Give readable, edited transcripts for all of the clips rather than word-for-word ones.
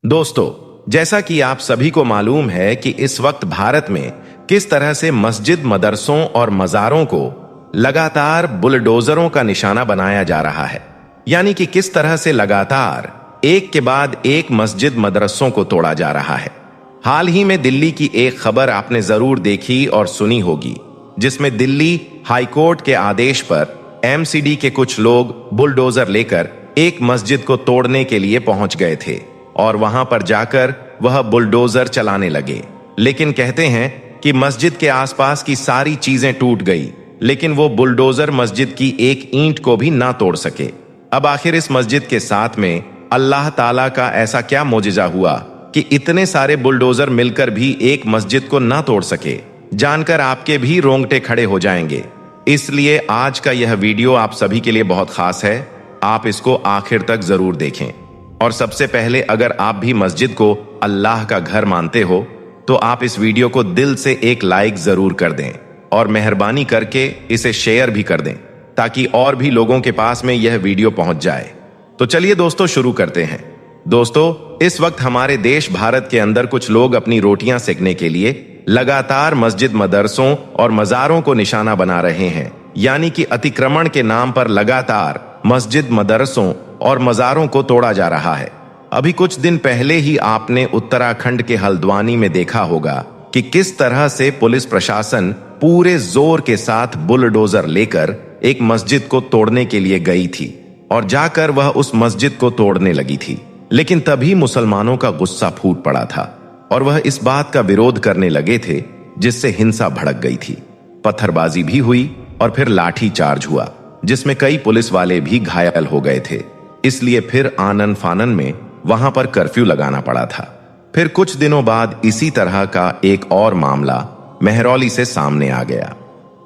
दोस्तों, जैसा कि आप सभी को मालूम है कि इस वक्त भारत में किस तरह से मस्जिद, मदरसों और मज़ारों को लगातार बुलडोजरों का निशाना बनाया जा रहा है। यानी कि किस तरह से लगातार एक के बाद एक मस्जिद, मदरसों को तोड़ा जा रहा है। हाल ही में दिल्ली की एक खबर आपने जरूर देखी और सुनी होगी, जिसमें दिल्ली हाईकोर्ट के आदेश पर एमसीडी के कुछ लोग बुलडोजर लेकर एक मस्जिद को तोड़ने के लिए पहुंच गए थे और वहां पर जाकर वह बुलडोजर चलाने लगे। लेकिन कहते हैं कि मस्जिद के आसपास की सारी चीजें टूट गई, लेकिन वो बुलडोजर मस्जिद की एक ईंट को भी ना तोड़ सके। अब आखिर इस मस्जिद के साथ में अल्लाह ताला का ऐसा क्या मोजिजा हुआ कि इतने सारे बुलडोजर मिलकर भी एक मस्जिद को ना तोड़ सके? जानकर आपके भी रोंगटे खड़े हो जाएंगे। इसलिए आज का यह वीडियो आप सभी के लिए बहुत खास है। आप इसको आखिर तक जरूर देखें। और सबसे पहले, अगर आप भी मस्जिद को अल्लाह का घर मानते हो तो आप इस वीडियो को दिल से एक लाइक जरूर कर दें और मेहरबानी करके इसे शेयर भी कर दें, ताकि और भी लोगों के पास में यह वीडियो पहुंच जाए। तो चलिए दोस्तों, शुरू करते हैं। दोस्तों, इस वक्त हमारे देश भारत के अंदर कुछ लोग अपनी रोटियां सेकने के लिए लगातार मस्जिद, मदरसों और मज़ारों को निशाना बना रहे हैं। यानी कि अतिक्रमण के नाम पर लगातार मस्जिद, मदरसों और मज़ारों को तोड़ा जा रहा है। अभी कुछ दिन पहले ही आपने उत्तराखंड के हल्द्वानी में देखा होगा कि किस तरह से पुलिस प्रशासन पूरे जोर के साथ बुलडोजर लेकर एक मस्जिद को तोड़ने के लिए गई थी और जाकर वह उस मस्जिद को तोड़ने लगी थी। लेकिन तभी मुसलमानों का गुस्सा फूट पड़ा था और वह इस बात का विरोध करने लगे थे, जिससे हिंसा भड़क गई थी। पत्थरबाजी भी हुई और फिर लाठी चार्ज हुआ, जिसमें कई पुलिस वाले भी घायल हो गए थे। इसलिए फिर आनन फानन में वहां पर कर्फ्यू लगाना पड़ा था। फिर कुछ दिनों बाद इसी तरह का एक और मामला महरौली से सामने आ गया।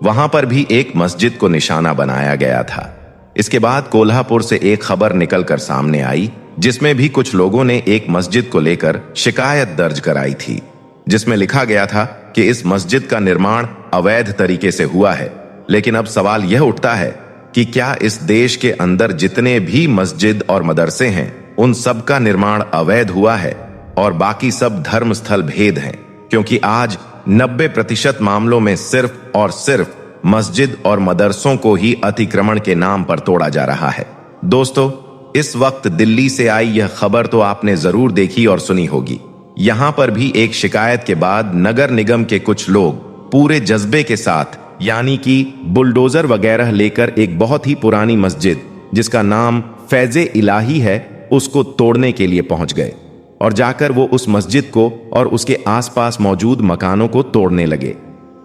वहां पर भी एक मस्जिद को निशाना बनाया गया था। इसके बाद कोल्हापुर से एक खबर निकलकर सामने आई, जिसमें भी कुछ लोगों ने एक मस्जिद को लेकर शिकायत दर्ज कराई थी, जिसमें लिखा गया था कि इस मस्जिद का निर्माण अवैध तरीके से हुआ है। लेकिन अब सवाल यह उठता है कि क्या इस देश के अंदर जितने भी मस्जिद और मदरसे हैं, उन सब का निर्माण अवैध हुआ है और बाकी सब धर्म स्थल भेद हैं? क्योंकि आज 90% मामलों में सिर्फ और सिर्फ मस्जिद और मदरसों को ही अतिक्रमण के नाम पर तोड़ा जा रहा है। दोस्तों, इस वक्त दिल्ली से आई यह खबर तो आपने जरूर देखी और सुनी होगी। यहां पर भी एक शिकायत के बाद नगर निगम के कुछ लोग पूरे जज्बे के साथ, यानी कि बुलडोजर वगैरह लेकर एक बहुत ही पुरानी मस्जिद, जिसका नाम फैज़े इलाही है, उसको तोड़ने के लिए पहुंच गए और जाकर वो उस मस्जिद को और उसके आसपास मौजूद मकानों को तोड़ने लगे।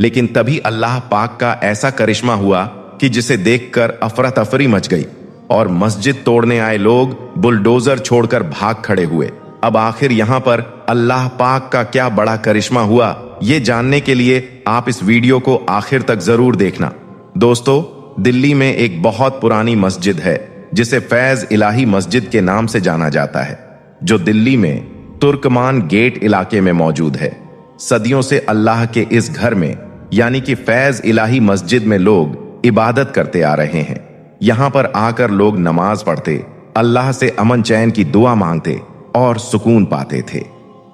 लेकिन तभी अल्लाह पाक का ऐसा करिश्मा हुआ कि जिसे देखकर अफरा तफरी मच गई और मस्जिद तोड़ने आए लोग बुलडोजर छोड़कर भाग खड़े हुए। अब आखिर यहां पर अल्लाह पाक का क्या बड़ा करिश्मा हुआ, ये जानने के लिए आप इस वीडियो को आखिर तक जरूर देखना। दोस्तों, दिल्ली में एक बहुत पुरानी मस्जिद है, जिसे फैज इलाही मस्जिद के नाम से जाना जाता है, जो दिल्ली में तुर्कमान गेट इलाके में मौजूद है। सदियों से अल्लाह के इस घर में, यानी कि फैज इलाही मस्जिद में लोग इबादत करते आ रहे हैं। यहां पर आकर लोग नमाज पढ़ते, अल्लाह से अमन चैन की दुआ मांगते और सुकून पाते थे।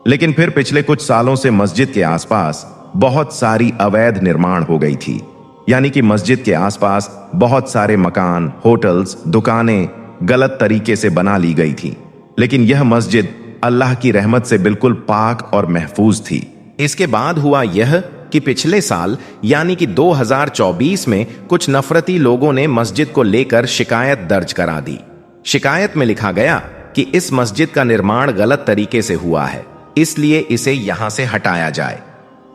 लेकिन फिर पिछले कुछ सालों से मस्जिद के आसपास बहुत सारी अवैध निर्माण हो गई थी। यानी कि मस्जिद के आसपास बहुत सारे मकान, होटल्स, दुकानें गलत तरीके से बना ली गई थी। लेकिन यह मस्जिद अल्लाह की रहमत से बिल्कुल पाक और महफूज थी। इसके बाद हुआ यह कि पिछले साल, यानी कि 2024 में कुछ नफरती लोगों ने मस्जिद को लेकर शिकायत दर्ज करा दी। शिकायत में लिखा गया कि इस मस्जिद का निर्माण गलत तरीके से हुआ है, इसलिए इसे यहां से हटाया जाए।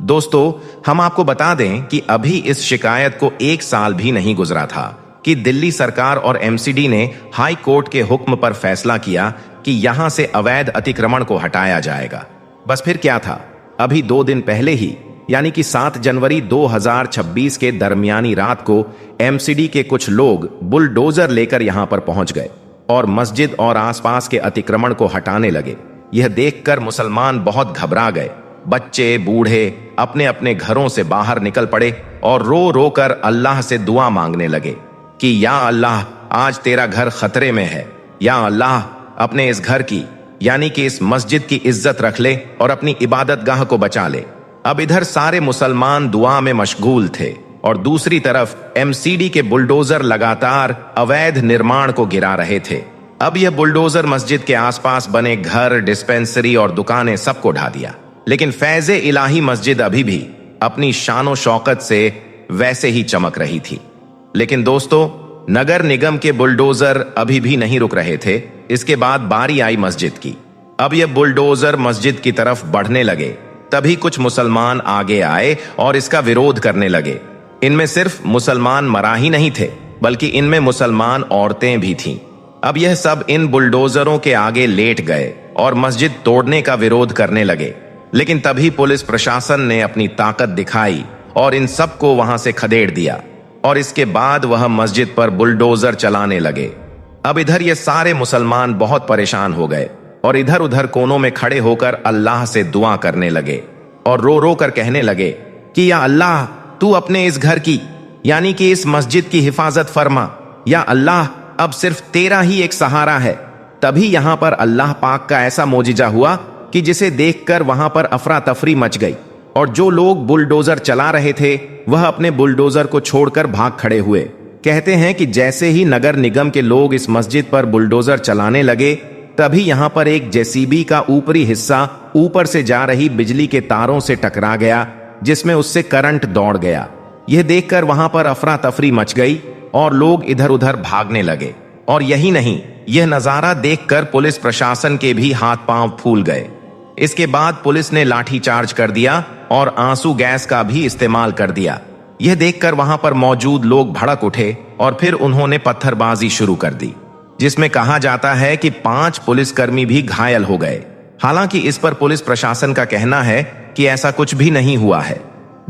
दोस्तों, हम आपको बता दें कि अभी इस शिकायत को 1 साल भी नहीं गुजरा था कि दिल्ली सरकार और एमसीडी ने हाई कोर्ट के हुक्म पर फैसला किया कि यहां से अवैध अतिक्रमण को हटाया जाएगा। बस फिर क्या था, अभी 2 दिन पहले ही, यानी कि 7 जनवरी 2026 के दरमियानी रात को एमसीडी के कुछ लोग बुलडोजर लेकर यहां पर पहुंच गए और मस्जिद और आसपास के अतिक्रमण को हटाने लगे। यह देखकर मुसलमान बहुत घबरा गए। बच्चे, बूढ़े अपने अपने घरों से बाहर निकल पड़े और रो रो कर अल्लाह से दुआ मांगने लगे कि या अल्लाह, आज तेरा घर खतरे में है। या अल्लाह, अपने इस घर की यानी कि इस मस्जिद की इज्जत रख ले और अपनी इबादत गाह को बचा ले। अब इधर सारे मुसलमान दुआ में मशगूल थे और दूसरी तरफ एमसीडी के बुलडोजर लगातार अवैध निर्माण को गिरा रहे थे। अब यह बुलडोजर मस्जिद के आसपास बने घर, डिस्पेंसरी और दुकानें सबको ढा दिया, लेकिन फैज़े इलाही मस्जिद अभी भी अपनी शानो शौकत से वैसे ही चमक रही थी। लेकिन दोस्तों, नगर निगम के बुलडोजर अभी भी नहीं रुक रहे थे। इसके बाद बारी आई मस्जिद की। अब यह बुलडोजर मस्जिद की तरफ बढ़ने लगे, तभी कुछ मुसलमान आगे आए और इसका विरोध करने लगे। इनमें सिर्फ मुसलमान मरा ही नहीं थे, बल्कि इनमें मुसलमान औरतें भी थीं। अब यह सब इन बुलडोजरों के आगे लेट गए और मस्जिद तोड़ने का विरोध करने लगे। लेकिन तभी पुलिस प्रशासन ने अपनी ताकत दिखाई और इन सबको वहां से खदेड़ दिया और इसके बाद वह मस्जिद पर बुलडोजर चलाने लगे। अब इधर ये सारे मुसलमान बहुत परेशान हो गए और इधर उधर कोनों में खड़े होकर अल्लाह से दुआ करने लगे और रो रो कर कहने लगे कि या अल्लाह, तू अपने इस घर की यानी कि इस मस्जिद की हिफाजत फरमा। या अल्लाह, अब सिर्फ तेरा ही एक सहारा है। तभी यहां पर अल्लाह पाक का ऐसा मोजिजा हुआ कि जिसे देखकर वहां पर अफरा तफरी मच गई और जो लोग बुलडोजर चला रहे थे वह अपने बुलडोजर को छोड़कर भाग खड़े हुए। कहते हैं कि जैसे ही नगर निगम के लोग इस मस्जिद पर बुलडोजर चलाने लगे, तभी यहां पर एक जेसीबी का ऊपरी हिस्सा ऊपर से जा रही बिजली के तारों से टकरा गया, जिसमें उससे करंट दौड़ गया। यह देखकर वहां पर अफरा तफरी मच गई और लोग इधर उधर भागने लगे। और यही नहीं, यह नजारा देखकर पुलिस प्रशासन के भी हाथ पांव फूल गए। इसके बाद पुलिस ने लाठीचार्ज कर दिया और आंसू गैस का भी इस्तेमाल कर दिया। यह देखकर वहां पर मौजूद लोग भड़क उठे और फिर उन्होंने पत्थरबाजी शुरू कर दी, जिसमें कहा जाता है कि 5 पुलिसकर्मी भी घायल हो गए। हालांकि इस पर पुलिस प्रशासन का कहना है कि ऐसा कुछ भी नहीं हुआ है।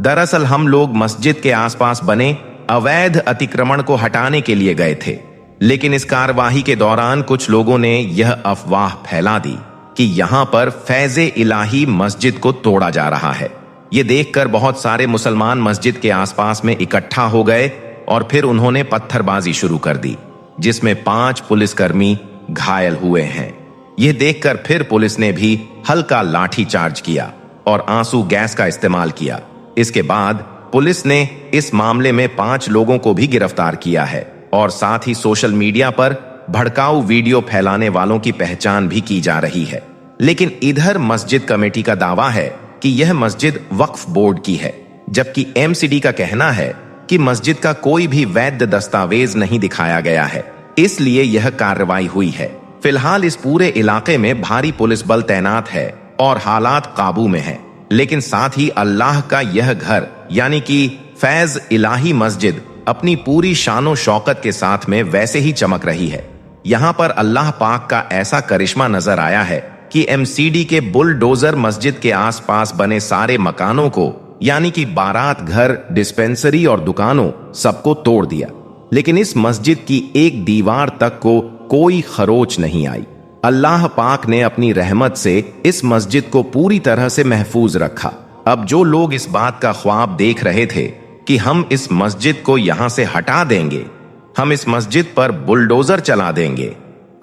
दरअसल हम लोग मस्जिद के आसपास बने अवैध अतिक्रमण को हटाने के लिए गए थे, लेकिन इस कार्यवाही के दौरान कुछ लोगों ने यह अफवाह फैला दी कि यहां पर फैज़े इलाही मस्जिद को तोड़ा जा रहा है। ये देखकर बहुत सारे मुसलमान मस्जिद के आसपास में इकट्ठा हो गए और फिर उन्होंने पत्थरबाजी शुरू कर दी, जिसमें 5 पुलिसकर्मी घायल हुए हैं। यह देखकर फिर पुलिस ने भी हल्का लाठीचार्ज किया और आंसू गैस का इस्तेमाल किया। इसके बाद पुलिस ने इस मामले में 5 लोगों को भी गिरफ्तार किया है और साथ ही सोशल मीडिया पर भड़काऊ वीडियो फैलाने वालों की पहचान भी की जा रही है। लेकिन इधर मस्जिद कमेटी का दावा है कि यह मस्जिद वक्फ बोर्ड की है, जबकि एमसीडी का कहना है कि मस्जिद का कोई भी वैध दस्तावेज नहीं दिखाया गया है, इसलिए यह कार्रवाई हुई है। फिलहाल इस पूरे इलाके में भारी पुलिस बल तैनात है और हालात काबू में है। लेकिन साथ ही अल्लाह का यह घर यानी कि फैज इलाही मस्जिद अपनी पूरी शानो शौकत के साथ में वैसे ही चमक रही है। यहाँ पर अल्लाह पाक का ऐसा करिश्मा नजर आया है कि एमसीडी के बुलडोजर मस्जिद के आसपास बने सारे मकानों को यानी कि बारात घर, डिस्पेंसरी और दुकानों सबको तोड़ दिया, लेकिन इस मस्जिद की एक दीवार तक को कोई खरोच नहीं आई। अल्लाह पाक ने अपनी रहमत से इस मस्जिद को पूरी तरह से महफूज रखा। अब जो लोग इस बात का ख्वाब देख रहे थे कि हम इस मस्जिद को यहां से हटा देंगे, हम इस मस्जिद पर बुलडोजर चला देंगे,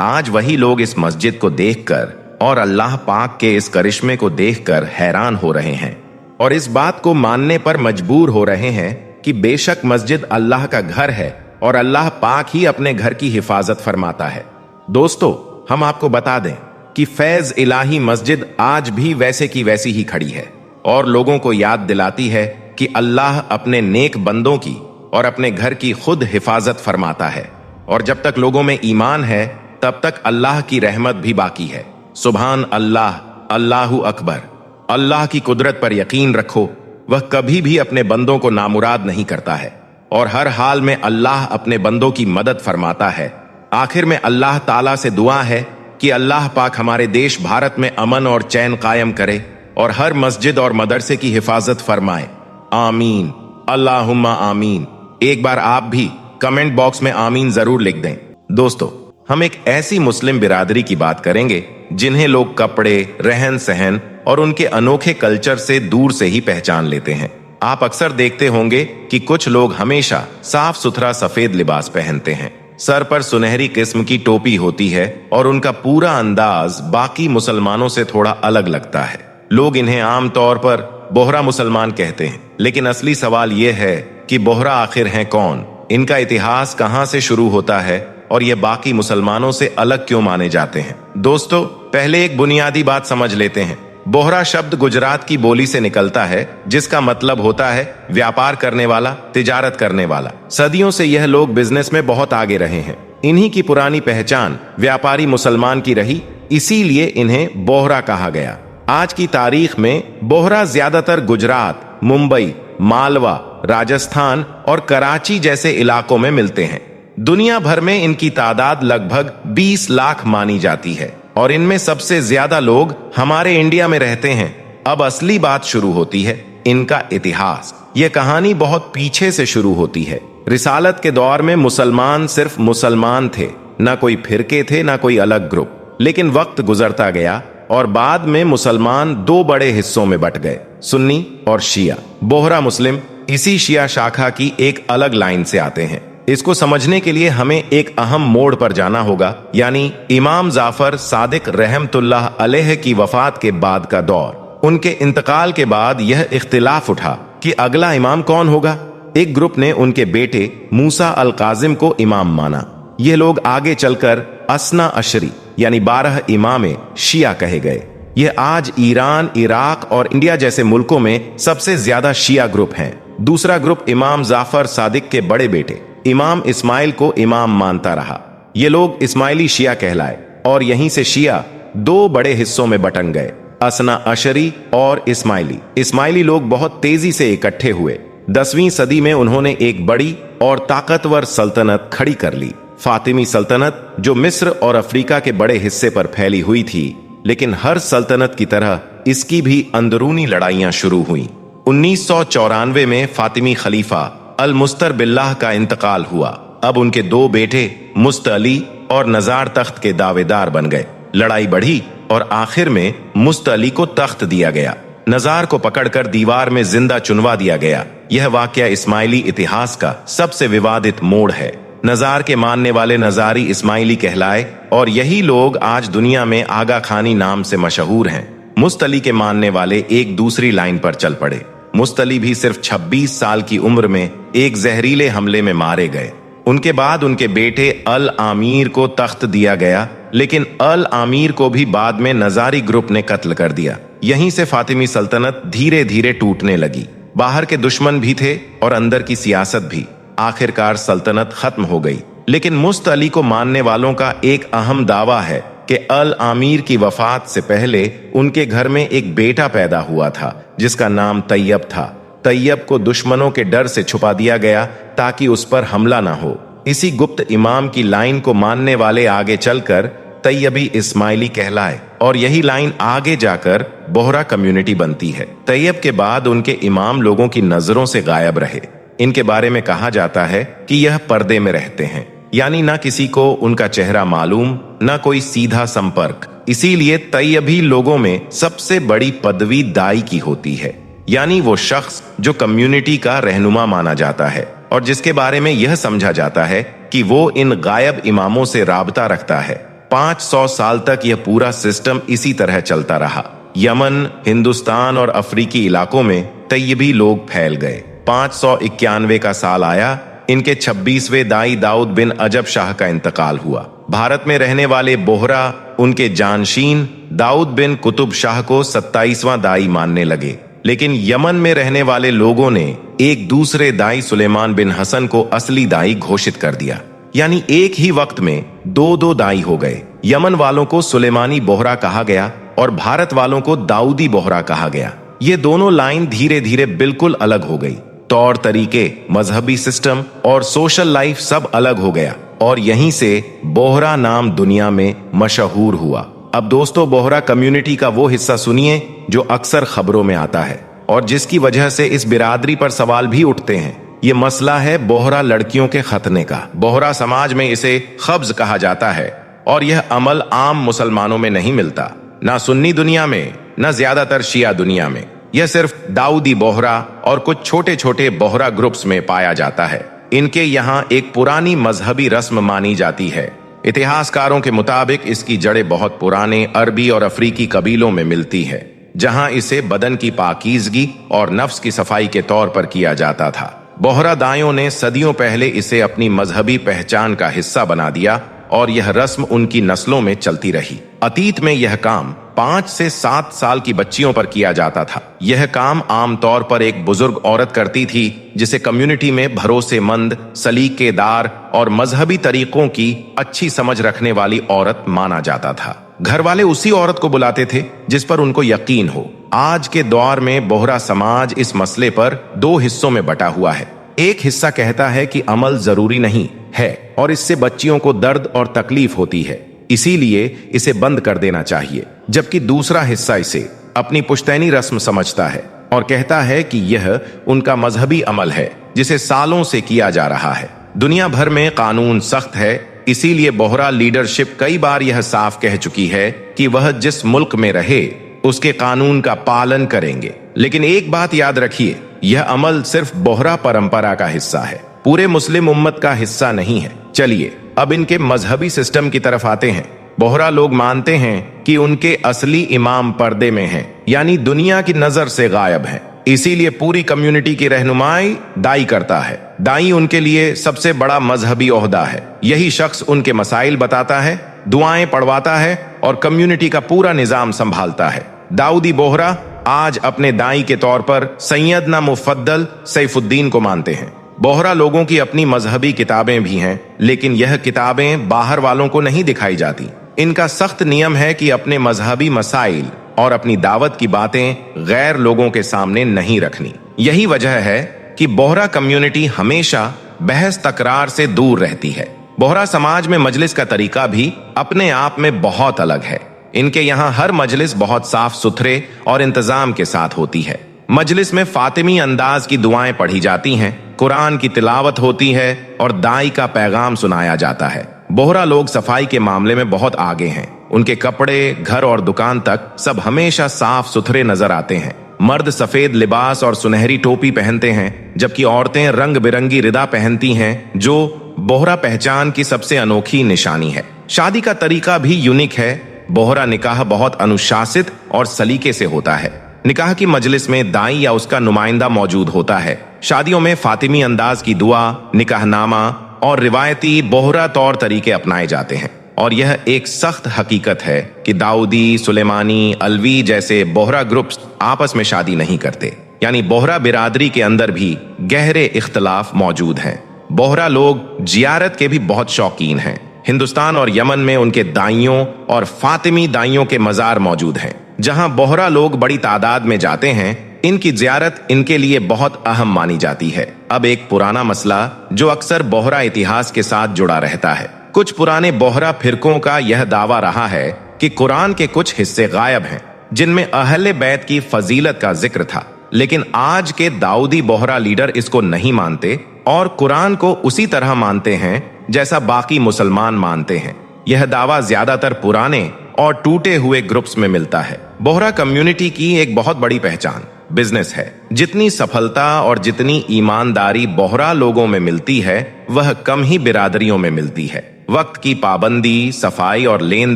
आज वही लोग इस मस्जिद को देखकर और अल्लाह पाक के इस करिश्मे को देखकर हैरान हो रहे हैं और इस बात को मानने पर मजबूर हो रहे हैं कि बेशक मस्जिद अल्लाह का घर है और अल्लाह पाक ही अपने घर की हिफाजत फरमाता है। दोस्तों, हम आपको बता दें कि फैज इलाही मस्जिद आज भी वैसे की वैसी ही खड़ी है और लोगों को याद दिलाती है कि अल्लाह अपने नेक बंदों की और अपने घर की खुद हिफाजत फरमाता है और जब तक लोगों में ईमान है तब तक अल्लाह की रहमत भी बाकी है। सुभान अल्लाह, अल्लाहु अकबर। अल्लाह की कुदरत पर यकीन रखो, वह कभी भी अपने बंदों को नामुराद नहीं करता है और हर हाल में अल्लाह अपने बंदों की मदद फरमाता है। आखिर में अल्लाह ताला से दुआ है कि अल्लाह पाक हमारे देश भारत में अमन और चैन कायम करे और हर मस्जिद और मदरसे की हिफाजत फरमाए। आमीन, अल्लाहुम्मा आमीन। एक बार आप भी कमेंट बॉक्स में आमीन जरूर लिख दें। दोस्तों, हम एक ऐसी मुस्लिम बिरादरी की बात करेंगे जिन्हें लोग कपड़े, रहन सहन और उनके अनोखे कल्चर से दूर से ही पहचान लेते हैं। आप अक्सर देखते होंगे कि कुछ लोग हमेशा साफ सुथरा सफेद लिबास पहनते हैं सर पर सुनहरी किस्म की टोपी होती है और उनका पूरा अंदाज बाकी मुसलमानों से थोड़ा अलग लगता है। लोग इन्हें आमतौर पर बोहरा मुसलमान कहते हैं, लेकिन असली सवाल यह है कि बोहरा आखिर हैं कौन, इनका इतिहास कहां से शुरू होता है और ये बाकी मुसलमानों से अलग क्यों माने जाते हैं। दोस्तों, पहले एक बुनियादी बात समझ लेते हैं। बोहरा शब्द गुजरात की बोली से निकलता है, जिसका मतलब होता है व्यापार करने वाला, तिजारत करने वाला। सदियों से यह लोग बिजनेस में बहुत आगे रहे हैं। इन्हीं की पुरानी पहचान व्यापारी मुसलमान की रही, इसीलिए इन्हें बोहरा कहा गया। आज की तारीख में बोहरा ज्यादातर गुजरात, मुंबई, मालवा, राजस्थान और कराची जैसे इलाकों में मिलते हैं। दुनिया भर में इनकी तादाद लगभग 20 लाख मानी जाती है और इनमें सबसे ज्यादा लोग हमारे इंडिया में रहते हैं। अब असली बात शुरू होती है, इनका इतिहास। यह कहानी बहुत पीछे से शुरू होती है। रिसालत के दौर में मुसलमान सिर्फ मुसलमान थे, ना कोई फिरके थे, ना कोई अलग ग्रुप। लेकिन वक्त गुजरता गया और बाद में मुसलमान दो बड़े हिस्सों में बट गए, सुन्नी और शिया। बोहरा मुस्लिम इसी शिया शाखा की एक अलग लाइन से आते हैं। इसको समझने के लिए हमें एक अहम मोड़ पर जाना होगा, यानी इमाम जाफर सादिक रहमतुल्लाह अलैह की वफात के बाद का दौर। उनके इंतकाल के बाद यह इख्तिलाफ उठा कि अगला इमाम कौन होगा। एक ग्रुप ने उनके बेटे मूसा अल काजिम को इमाम माना। ये लोग आगे चलकर असना अशरी यानी 12 इमामे शिया कहे गए। यह आज ईरान, इराक और इंडिया जैसे मुल्कों में सबसे ज्यादा शिया ग्रुप हैं। दूसरा ग्रुप इमाम जाफर सादिक के बड़े बेटे इमाम इस्माइल को इमाम मानता रहा। ये लोग इस्माइली शिया कहलाए और यहीं से शिया दो बड़े हिस्सों में बंट गए, असना अशरी और इस्माइली। इस्माइली लोग बहुत तेजी से इकट्ठे हुए। 10वीं सदी में उन्होंने एक बड़ी और ताकतवर सल्तनत खड़ी कर ली, फातिमी सल्तनत, जो मिस्र और अफ्रीका के बड़े हिस्से पर फैली हुई थी। लेकिन हर सल्तनत की तरह इसकी भी अंदरूनी लड़ाइयां शुरू हुई। 1994 में फातिमी खलीफा अल मुस्तर बिल्लाह का इंतकाल हुआ। अब उनके दो बेटे मुस्त अली और नजार तख्त के दावेदार बन गए। लड़ाई बढ़ी और आखिर में मुस्त अली को तख्त दिया गया। नजार को पकड़कर दीवार में जिंदा चुनवा दिया गया। यह वाकया इस्माइली इतिहास का सबसे विवादित मोड़ है। नजार के मानने वाले नजारी इस्माइली कहलाए और यही लोग आज दुनिया में आगा खानी नाम से मशहूर हैं। मुस्त अली के मानने वाले एक दूसरी लाइन पर चल पड़े। मुस्त अली भी सिर्फ 26 साल की उम्र में एक जहरीले हमले में मारे गए। उनके बाद उनके बेटे अल आमीर को तख्त दिया गया, लेकिन अल आमीर को भी बाद में नजारी ग्रुप ने कत्ल कर दिया। यहीं से फातिमी सल्तनत धीरे धीरे टूटने लगी। बाहर के दुश्मन भी थे और अंदर की सियासत भी। आखिरकार सल्तनत खत्म हो गई। लेकिन मुस्त अली को मानने वालों का एक अहम दावा है कि अल आमीर की वफात से पहले उनके घर में एक बेटा पैदा हुआ था जिसका नाम तैयब था। तैयब को दुश्मनों के डर से छुपा दिया गया ताकि उस पर हमला ना हो। इसी गुप्त इमाम की लाइन को मानने वाले आगे चलकर तैयबी इस्माइली कहलाए और यही लाइन आगे जाकर बोहरा कम्युनिटी बनती है। तैयब के बाद उनके इमाम लोगों की नजरों से गायब रहे। इनके बारे में कहा जाता है कि यह पर्दे में रहते हैं, यानी ना किसी को उनका चेहरा मालूम, ना कोई सीधा संपर्क। इसीलिए तैयबी लोगों में सबसे बड़ी पदवी दाई की होती है, यानी वो शख्स जो कम्युनिटी का रहनुमा माना जाता है और जिसके बारे में यह समझा जाता है कि वो इन गायब इमामों से राबता रखता है। 500 साल तक यह पूरा सिस्टम इसी तरह चलता रहा। यमन, हिंदुस्तान और अफ्रीकी इलाकों में तैयबी लोग फैल गए। 591 का साल आया, इनके 26वें दाई दाऊद बिन अजब शाह का इंतकाल हुआ। भारत में रहने वाले बोहरा उनके जानशीन दाऊद बिन कुतुब शाह को 27वां दाई मानने लगे। लेकिन यमन में रहने वाले लोगों ने एक दूसरे दाई सुलेमान बिन हसन को असली दाई घोषित कर दिया, यानी एक ही वक्त में दो दाई हो गए। यमन वालों को सुलेमानी बोहरा कहा गया और भारत वालों को दाऊदी बोहरा कहा गया। ये दोनों लाइन धीरे धीरे बिल्कुल अलग हो गई। तौर तरीके, मजहबी सिस्टम और सोशल लाइफ सब अलग हो गया और यहीं से बोहरा नाम दुनिया में मशहूर हुआ। अब दोस्तों, बोहरा कम्युनिटी का वो हिस्सा सुनिए जो अक्सर खबरों में आता है और जिसकी वजह से इस बिरादरी पर सवाल भी उठते हैं। ये मसला है बोहरा लड़कियों के खतने का। बोहरा समाज में इसे खब्ज कहा जाता है और यह अमल आम मुसलमानों में नहीं मिलता, ना सुन्नी दुनिया में, ना ज्यादातर शिया दुनिया में। यह सिर्फ दाऊदी बोहरा और कुछ छोटे छोटे बोहरा ग्रुप्स में पाया जाता है। इनके यहाँ एक पुरानी मजहबी रस्म मानी जाती है। इतिहासकारों के मुताबिक इसकी जड़ें बहुत पुराने अरबी और अफ्रीकी कबीलों में मिलती है, जहां इसे बदन की पाकीज़गी और नफ्स की सफाई के तौर पर किया जाता था। बोहरा दाइयों ने सदियों पहले इसे अपनी मजहबी पहचान का हिस्सा बना दिया और यह रस्म उनकी नस्लों में चलती रही। अतीत में यह काम 5 से 7 साल की बच्चियों पर किया जाता था। यह काम आमतौर पर एक बुजुर्ग औरत करती थी, जिसे कम्युनिटी में भरोसेमंद, सलीकेदार और मजहबी तरीकों की अच्छी समझ रखने वाली औरत माना जाता था। घर वाले उसी औरत को बुलाते थे जिस पर उनको यकीन हो। आज के दौर में बोहरा समाज इस मसले पर 2 हिस्सों में बटा हुआ है। एक हिस्सा कहता है कि अमल जरूरी नहीं है और इससे बच्चियों को दर्द और तकलीफ होती है, इसीलिए इसे बंद कर देना चाहिए, जबकि दूसरा हिस्सा इसे अपनी पुश्तैनी रस्म समझता है और कहता है कि यह उनका मजहबी अमल है जिसे सालों से किया जा रहा है। दुनिया भर में कानून सख्त है, इसीलिए बोहरा लीडरशिप कई बार यह साफ कह चुकी है कि वह जिस मुल्क में रहे उसके कानून का पालन करेंगे। लेकिन एक बात याद रखिए, यह अमल सिर्फ बोहरा परंपरा का हिस्सा है, पूरे मुस्लिम उम्मत का हिस्सा नहीं है। चलिए अब इनके मजहबी सिस्टम की तरफ आते हैं। बोहरा लोग मानते हैं कि उनके असली इमाम पर्दे में हैं, यानी दुनिया की नजर से गायब हैं। इसीलिए पूरी कम्युनिटी की रहनुमाई दाई करता है। दाई उनके लिए सबसे बड़ा मजहबी ओहदा है। यही शख्स उनके मसाइल बताता है, दुआएं पढ़वाता है और कम्युनिटी का पूरा निजाम संभालता है। दाऊदी बोहरा आज अपने दाई के तौर पर सैयदना मुफद्दल सैफुद्दीन को मानते हैं। बोहरा लोगों की अपनी मजहबी किताबें भी हैं, लेकिन यह किताबें बाहर वालों को नहीं दिखाई जाती। इनका सख्त नियम है कि अपने मजहबी मसाइल और अपनी दावत की बातें गैर लोगों के सामने नहीं रखनी। यही वजह है कि बोहरा कम्युनिटी हमेशा बहस तकरार से दूर रहती है। बोहरा समाज में मजलिस का तरीका भी अपने आप में बहुत अलग है। इनके यहाँ हर मजलिस बहुत साफ सुथरे और इंतजाम के साथ होती है। मजलिस में फातिमी अंदाज की दुआएं पढ़ी जाती हैं, कुरान की तिलावत होती है और दाई का पैगाम सुनाया जाता है। बोहरा लोग सफाई के मामले में बहुत आगे हैं। उनके कपड़े, घर और दुकान तक सब हमेशा साफ सुथरे नजर आते हैं। मर्द सफेद लिबास और सुनहरी टोपी पहनते हैं, जबकि औरतें रंग बिरंगी रिदा पहनती हैं, जो बोहरा पहचान की सबसे अनोखी निशानी है। शादी का तरीका भी यूनिक है। बोहरा निकाह बहुत अनुशासित और सलीके से होता है। निकाह की मजलिस में दाई या उसका नुमाइंदा मौजूद होता है। शादियों में फातिमी अंदाज की दुआ, निकाहनामा और रिवायती बोहरा तौर तरीके अपनाए जाते हैं। और यह एक सख्त हकीकत है कि दाऊदी, सुलेमानी, अलवी जैसे बोहरा ग्रुप्स आपस में शादी नहीं करते, यानी बोहरा बिरादरी के अंदर भी गहरे इख्तलाफ मौजूद हैं। बोहरा लोग जियारत के भी बहुत शौकीन हैं। हिंदुस्तान और यमन में उनके दाइयों और फातिमी दाइयों के मजार मौजूद हैं, जहां बोहरा लोग बड़ी तादाद में जाते हैं। इनकी जियारत इनके लिए बहुत अहम मानी जाती है। अब एक पुराना मसला जो अक्सर बोहरा इतिहास के साथ जुड़ा रहता है। कुछ पुराने बोहरा फिरकों का यह दावा रहा है कि कुरान के कुछ हिस्से गायब हैं, जिनमें अहले बैत की फजीलत का जिक्र था। लेकिन आज के दाऊदी बोहरा लीडर इसको नहीं मानते और कुरान को उसी तरह मानते हैं जैसा बाकी मुसलमान मानते हैं। यह दावा ज्यादातर पुराने और टूटे हुए ग्रुप्स में मिलता है। बोहरा कम्युनिटी की एक बहुत बड़ी पहचान बिजनेस है। जितनी सफलता और जितनी ईमानदारी बोहरा लोगों में मिलती है, वह कम ही बिरादरियों में मिलती है। वक्त की पाबंदी, सफाई और लेन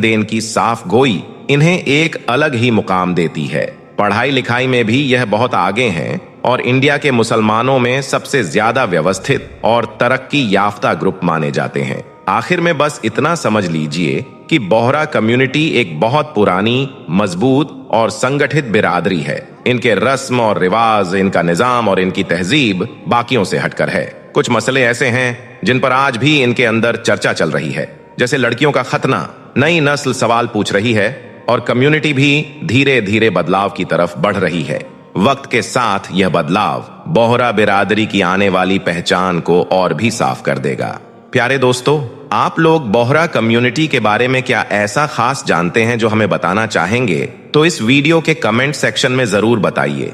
देन की साफ गोई इन्हें एक अलग ही मुकाम देती है। पढ़ाई लिखाई में भी यह बहुत आगे हैं और इंडिया के मुसलमानों में सबसे ज्यादा व्यवस्थित और तरक्की याफ्ता ग्रुप माने जाते हैं। आखिर में बस इतना समझ लीजिए कि बोहरा कम्युनिटी एक बहुत पुरानी, मजबूत और संगठित बिरादरी है। इनके रस्म और रिवाज, इनका निजाम और इनकी तहजीब बाकियों से हटकर है। कुछ मसले ऐसे हैं जिन पर आज भी इनके अंदर चर्चा चल रही है, जैसे लड़कियों का खतना। नई नस्ल सवाल पूछ रही है और कम्युनिटी भी धीरे धीरे बदलाव की तरफ बढ़ रही है। वक्त के साथ यह बदलाव बोहरा बिरादरी की आने वाली पहचान को और भी साफ कर देगा। प्यारे दोस्तों, आप लोग बोहरा कम्युनिटी के बारे में क्या ऐसा खास जानते हैं जो हमें बताना चाहेंगे? तो इस वीडियो के कमेंट सेक्शन में जरूर बताइए।